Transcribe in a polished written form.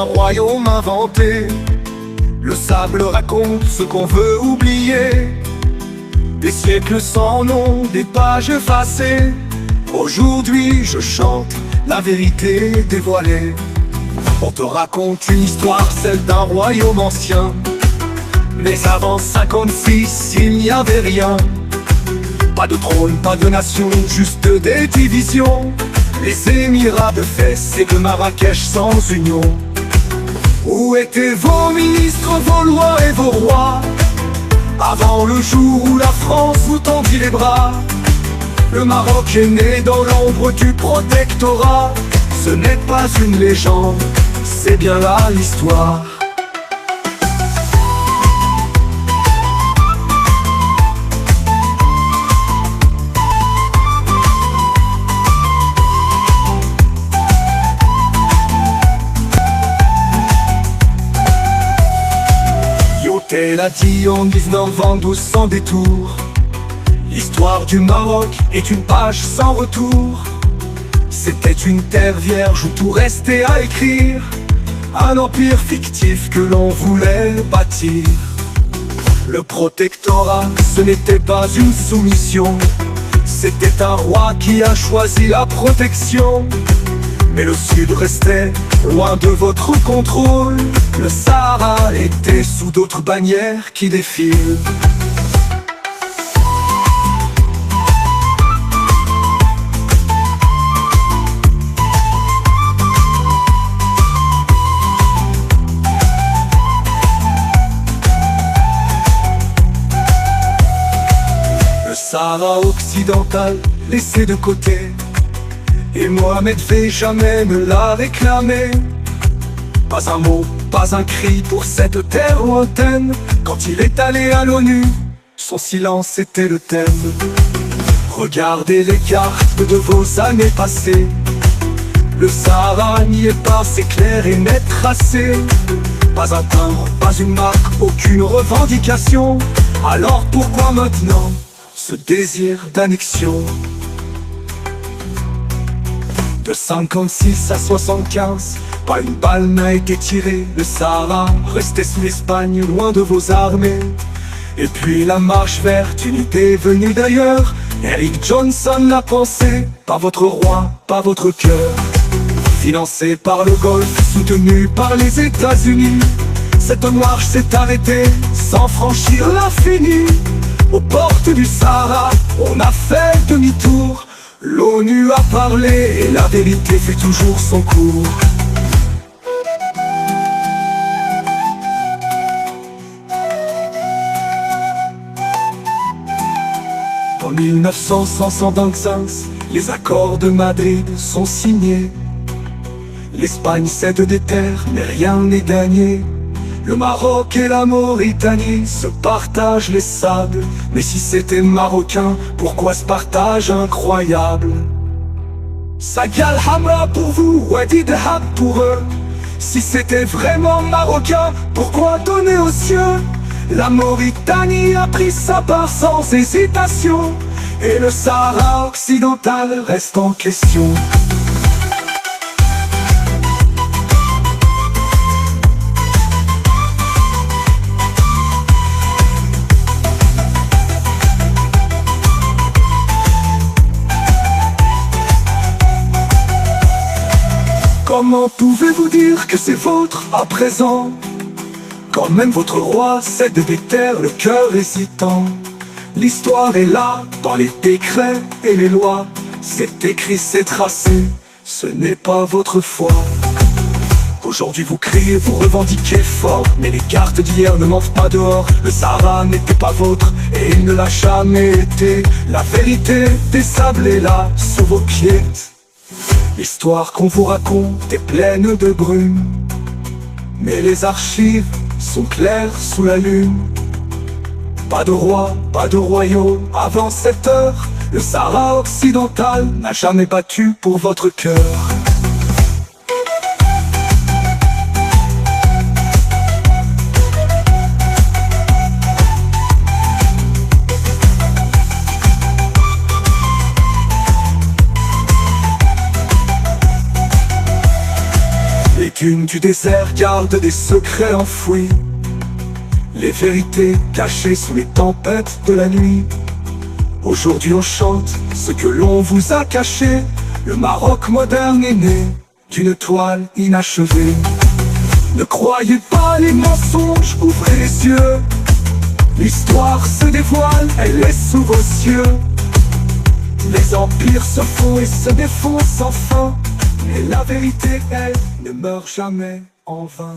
Un royaume inventé, le sable raconte ce qu'on veut oublier. Des siècles sans nom, des pages effacées. Aujourd'hui je chante la vérité dévoilée. On te raconte une histoire, celle d'un royaume ancien. Mais avant 56, il n'y avait rien. Pas de trône, pas de nation, juste des divisions. Les émirats de Fès et de Marrakech sans union. Où étaient vos ministres, vos lois et vos rois, avant le jour où la France vous tendit les bras? Le Maroc est né dans l'ombre du protectorat. Ce n'est pas une légende, c'est bien là l'histoire. Elle a dit en 1912 sans détour: l'histoire du Maroc est une page sans retour. C'était une terre vierge où tout restait à écrire, un empire fictif que l'on voulait bâtir. Le protectorat, ce n'était pas une soumission, c'était un roi qui a choisi la protection. Mais le sud restait loin de votre contrôle. Le Sahara était sous d'autres bannières qui défilent. Le Sahara occidental laissé de côté, et Mohamed V jamais ne l'a réclamé. Pas un mot, pas un cri pour cette terre lointaine. Quand il est allé à l'ONU, son silence était le thème. Regardez les cartes de vos années passées. Le Sahara n'y est pas, c'est clair et net tracé. Pas un timbre, pas une marque, aucune revendication. Alors pourquoi maintenant ce désir d'annexion? De 56 à 75, pas une balle n'a été tirée. Le Sahara restait sous l'Espagne, loin de vos armées. Et puis la marche verte, unité venue d'ailleurs. Eric Johnson l'a pensé, pas votre roi, pas votre cœur. Financé par le Golfe, soutenu par les États-Unis, cette marche s'est arrêtée sans franchir l'infini. Aux portes du Sahara, on a fait demi-tour. L'ONU a parlé et la vérité fait toujours son cours. En 1975, les accords de Madrid sont signés. L'Espagne cède des terres, mais rien n'est gagné. Le Maroc et la Mauritanie se partagent les sables. Mais si c'était marocain, pourquoi ce partage incroyable? Sagal Hamra pour vous, Wadi Dahab pour eux. Si c'était vraiment marocain, pourquoi donner aux cieux? La Mauritanie a pris sa part sans hésitation, et le Sahara occidental reste en question. Comment pouvez-vous dire que c'est vôtre à présent, quand même votre roi cède des terres, le cœur hésitant? L'histoire est là, dans les décrets et les lois. C'est écrit, c'est tracé, ce n'est pas votre foi. Aujourd'hui vous criez, vous revendiquez fort, mais les cartes d'hier ne mentent pas dehors. Le Sahara n'était pas vôtre, et il ne l'a jamais été. La vérité des sables est là, sous vos pieds. L'histoire qu'on vous raconte est pleine de brume, mais les archives sont claires sous la lune. Pas de roi, pas de royaume avant cette heure. Le Sahara occidental n'a jamais battu pour votre cœur. Une du désert gardent des secrets enfouis, les vérités cachées sous les tempêtes de la nuit. Aujourd'hui on chante ce que l'on vous a caché. Le Maroc moderne est né d'une toile inachevée. Ne croyez pas les mensonges, ouvrez les yeux. L'histoire se dévoile, elle est sous vos cieux. Les empires se font et se défont sans fin, mais la vérité, elle, ne meurt jamais en vain.